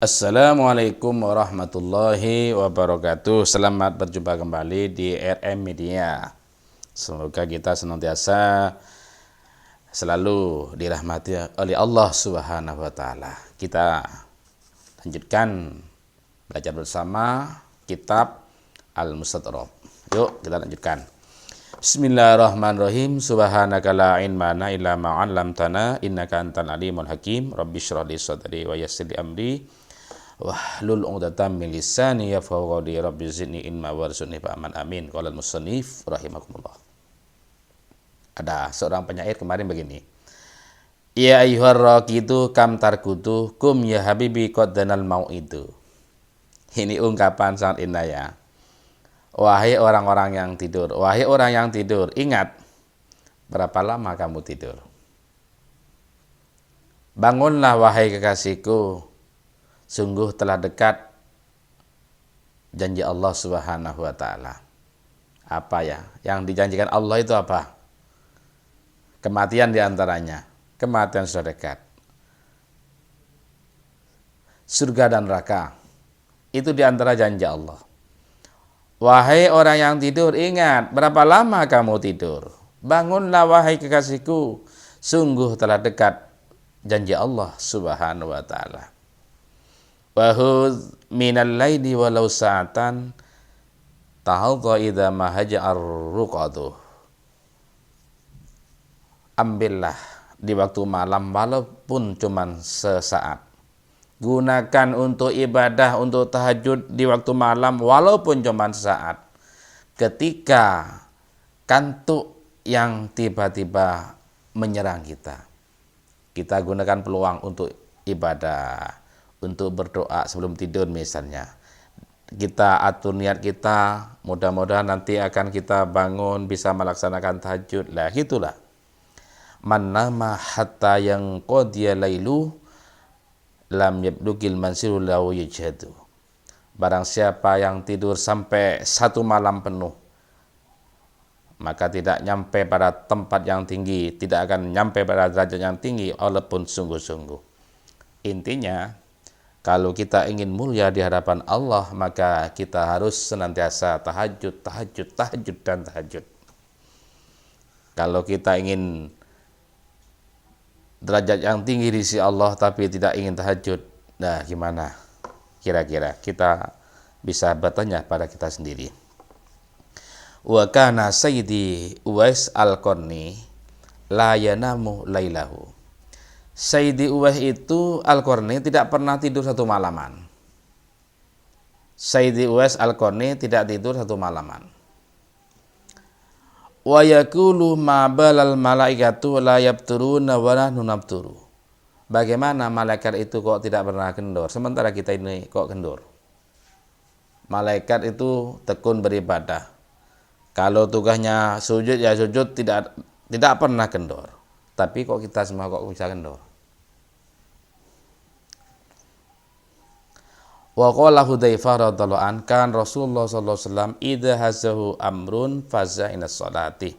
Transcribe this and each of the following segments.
Assalamualaikum warahmatullahi wabarakatuh. Selamat berjumpa kembali di RM Media. Semoga kita senantiasa selalu dirahmati oleh Allah Subhanahu wa taala. Kita lanjutkan belajar bersama kitab Al-Mustadrak. Yuk kita lanjutkan. Bismillahirrahmanirrahim. Subhanaka la ilma lana illa ma 'allamtana innaka antal alimul hakim. Rabbi shrah li sadri wa yassir li amri wahlul 'uqdatam min lisani yafqahu qawli. Rabbi zidni ilma warzuqni fa'aman amin. Qala al-musannif rahimakumullah. Ada seorang penyair kemarin begini. Ya ayyuhar raqidu kam tarkutu kum ya habibi qaddanal mau'idu. Ini ungkapan sangat indah ya. Wahai orang-orang yang tidur, wahai orang yang tidur, ingat berapa lama kamu tidur. Bangunlah wahai kekasihku, sungguh telah dekat janji Allah Subhanahu wa taala. Apa ya? Yang dijanjikan Allah itu apa? Kematian diantaranya. Kematian sudah dekat. Surga dan neraka. Itu diantara janji Allah. Wahai orang yang tidur, ingat berapa lama kamu tidur. Bangunlah wahai kekasihku, sungguh telah dekat janji Allah Subhanahu wa taala. Wahuz minal laili walau sa'atan tahadha idza ma haja'ar ruqadu. Ambillah di waktu malam walaupun cuman sesaat. Gunakan untuk ibadah, untuk tahajud di waktu malam walaupun cuman sesaat. Ketika kantuk yang tiba-tiba menyerang kita, kita gunakan peluang untuk ibadah, untuk berdoa sebelum tidur misalnya. Kita atur niat kita, mudah-mudahan nanti akan kita bangun bisa melaksanakan tahajud. Lah itulah. Man nama hatta yang qadiya lailu lam yabdugil mansiru lahu yajhadu. Barang siapa yang tidur sampai satu malam penuh, maka tidak nyampe pada tempat yang tinggi, tidak akan nyampe pada derajat yang tinggi walaupun sungguh-sungguh. Intinya, kalau kita ingin mulia di hadapan Allah, maka kita harus senantiasa tahajud, dan tahajud. Kalau kita ingin derajat yang tinggi di sisi Allah tapi tidak ingin tahajud, nah gimana? Kira-kira kita bisa bertanya pada kita sendiri. Wa kana Sayyidi Uwais Al-Qarni la yanamu lailahu. Sayyidi Uwais itu Al-Qarni tidak pernah tidur satu malaman. Sayyidi Uwais Al-Qarni tidak tidur satu malaman. Wa yaqulu ma balal malaikatu la yabturuna wa nahnu nabturu. Bagaimana malaikat itu kok tidak pernah kendor sementara kita ini kok kendor? Malaikat itu tekun beribadah. Kalau tugasnya sujud ya sujud, tidak pernah kendor. Tapi kok kita semua kok bisa kendor? Wa qala Hudzaifah radhiyallahu an kan Rasulullah sallallahu alaihi wasallam idza hazahu amrun faza inas salati.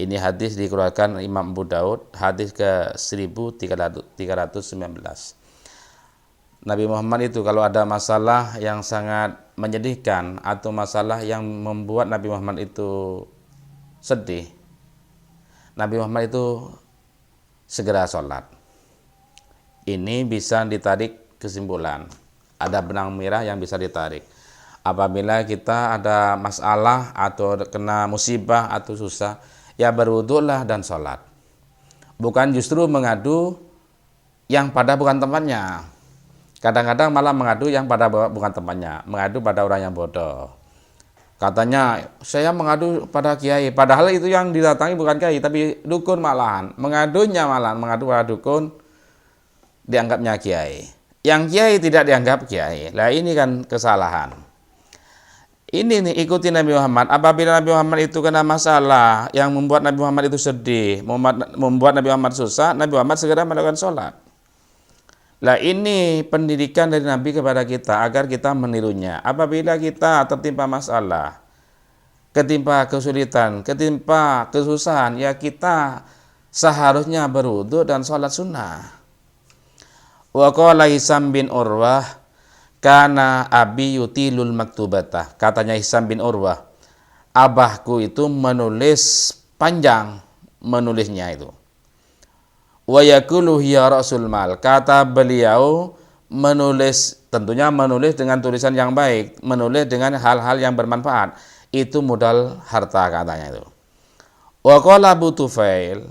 Ini hadis dikeluarkan Imam Abu Daud, hadis ke 1319. Nabi Muhammad itu kalau ada masalah yang sangat menyedihkan atau masalah yang membuat Nabi Muhammad itu sedih, Nabi Muhammad itu segera sholat. Ini bisa ditarik kesimpulan. Ada benang merah yang bisa ditarik. Apabila kita ada masalah atau kena musibah atau susah, ya berwudhulah dan sholat. Bukan justru mengadu yang pada bukan tempatnya. Kadang-kadang malah mengadu yang pada bukan tempatnya. Mengadu pada orang yang bodoh. Katanya, saya mengadu pada kiai. Padahal itu yang didatangi bukan kiai, tapi dukun malahan. Mengadunya malahan, mengadu pada dukun, dianggapnya kiai. Yang kiai tidak dianggap kiai. Lah ini kan kesalahan. Ini nih ikuti Nabi Muhammad. Apabila Nabi Muhammad itu kena masalah yang membuat Nabi Muhammad itu sedih, membuat Nabi Muhammad susah, Nabi Muhammad segera melakukan sholat. Lah ini pendidikan dari Nabi kepada kita agar kita menirunya. Apabila kita tertimpa masalah, ketimpa kesulitan, ketimpa kesusahan, ya kita seharusnya berwudu dan sholat sunnah. Wa qala Hisam bin Urwah Kana abi yutilul maktubatah. Katanya Hisam bin Urwah, abahku itu menulis panjang menulisnya itu. Wa yaqulu hiya rasul mal. Kata beliau menulis, tentunya menulis dengan tulisan yang baik, menulis dengan hal-hal yang bermanfaat. Itu modal harta katanya itu. Wa qala Abu Tufail,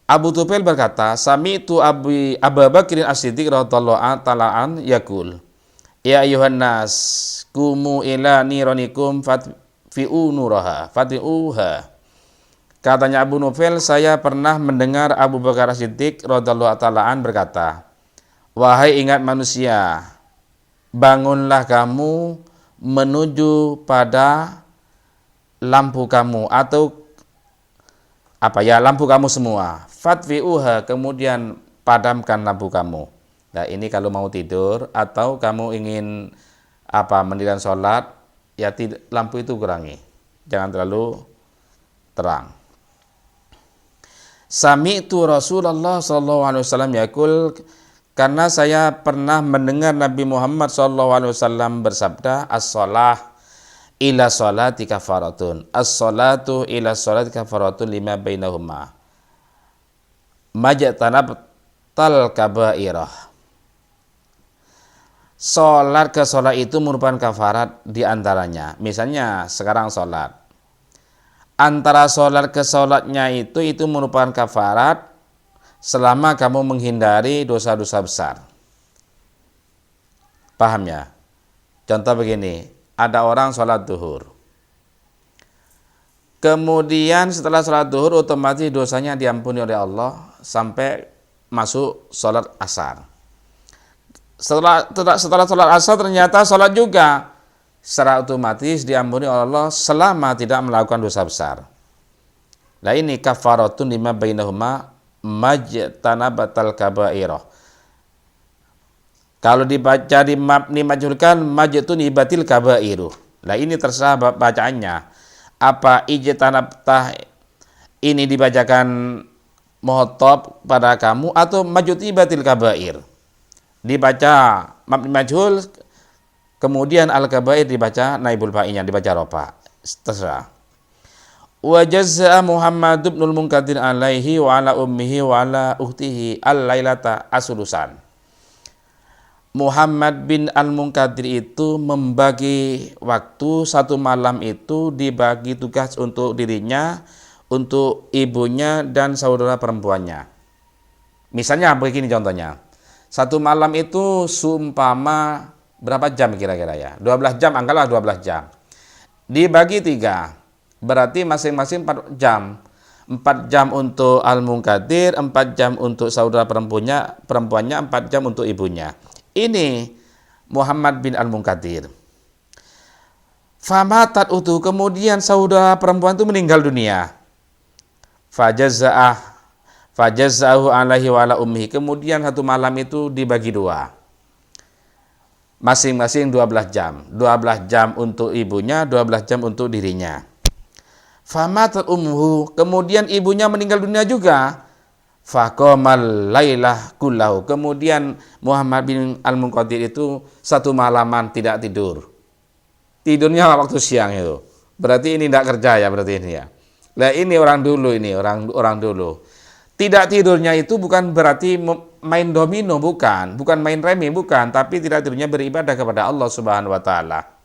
Abu Tufail berkata, sami'tu Abu Bakrin As-Siddiq radhiyallahu ta'ala an yaqul, ya ayuhan nas, kumu ila niranikum fatfi'u nuraha, fatfi'uha. Katanya Abu Nufail, saya pernah mendengar Abu Bakar As-Siddiq radhiyallahu ta'ala an berkata, wahai ingat manusia, bangunlah kamu menuju pada lampu kamu, atau lampu kamu semua. Fatfi'uha, kemudian padamkan lampu kamu. Nah, ini kalau mau tidur atau kamu ingin mendirikan sholat, ya lampu itu kurangi, jangan terlalu terang. Sami'tu Rasulullah sallallahu alaihi wasallam yaqul, karena saya pernah mendengar Nabi Muhammad sallallahu alaihi wasallam bersabda, as-shalah ila sholati kafaratun, as-sholatu ila sholati kafaratun lima bainahuma majtanabtal kabairah. Sholat ke sholat itu merupakan kafarat diantaranya. Misalnya sekarang sholat, antara sholat ke sholatnya itu merupakan kafarat selama kamu menghindari dosa-dosa besar. Paham ya? Contoh begini, ada orang sholat duhur, kemudian setelah sholat duhur otomatis dosanya diampuni oleh Allah sampai masuk sholat asar. Setelah sholat asar ternyata sholat juga, secara otomatis diampuni oleh Allah selama tidak melakukan dosa besar. Nah, ini kafaratun lima bainahuma majtanabatal kabairah. Kalau dibaca di mabni majhulkan majtun ibatil kabairu. Nah, ini terserah bacaannya. Apa ijtanabtah ini dibacakan muhatab pada kamu atau majti ibatil kabair. Dibaca mabni majhul, kemudian al-kabair dibaca naibul fa'ilnya, dibaca rofa. Terserah. Wa jazza Muhammad ibn al-Munkadir alaihi wa ala ummihi wa ala ukhtihi al-lailata asulusan. Muhammad bin al-Munkadir itu membagi waktu satu malam itu, dibagi tugas untuk dirinya, untuk ibunya dan saudara perempuannya. Misalnya begini contohnya. Satu malam itu seumpama berapa jam kira-kira ya? 12 jam, anggaplah 12 jam. Dibagi 3, berarti masing-masing 4 jam. 4 jam untuk Al-Munkadir, 4 jam untuk saudara perempuannya, 4 jam untuk ibunya. Ini Muhammad bin Al-Munkadir. Famatat utuh, kemudian saudara perempuan itu meninggal dunia. Fajaza'ahu alaihi wa ala ummihi. Kemudian satu malam itu dibagi 2. Masing-masing 12 jam. 12 jam untuk ibunya, 12 jam untuk dirinya. Famatat ummuhu, kemudian ibunya meninggal dunia juga. Faqamal lailah kullahu. Kemudian Muhammad bin Al-Munkadir itu satu malaman tidak tidur. Tidurnya waktu siang itu. Berarti ini tidak kerja ya, berarti ini ya. Nah, ini orang dulu, orang dulu. Tidak tidurnya itu bukan berarti main domino, bukan main remi, bukan, tapi tidak tidurnya beribadah kepada Allah Subhanahu wa taala.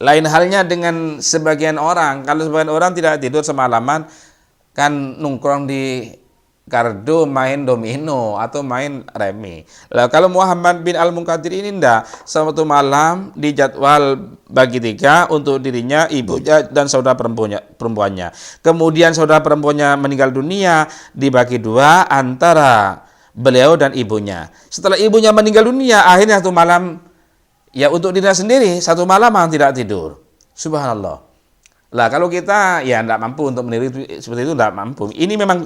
Lain halnya dengan sebagian orang. Kalau sebagian orang tidak tidur semalaman, kan nongkrong di kardo, main domino atau main remi. Lah kalau Muhammad bin Al-Munkadir ini ndak, satu malam dijadwal bagi 3 untuk dirinya, ibunya dan saudara perempuannya. Kemudian saudara perempuannya meninggal dunia, dibagi 2 antara beliau dan ibunya. Setelah ibunya meninggal dunia, akhirnya satu malam ya untuk dirinya sendiri, satu malam tidak tidur. Subhanallah. Lah kalau kita ya tidak mampu untuk meniru seperti itu, tidak mampu. Ini memang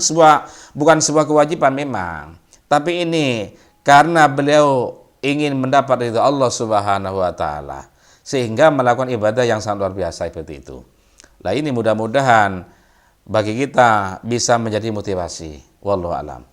bukan sebuah kewajiban memang, tapi ini karena beliau ingin mendapat ridha Allah Subhanahu wa taala sehingga melakukan ibadah yang sangat luar biasa seperti itu. Lah ini mudah-mudahan bagi kita bisa menjadi motivasi. Wallahu alam.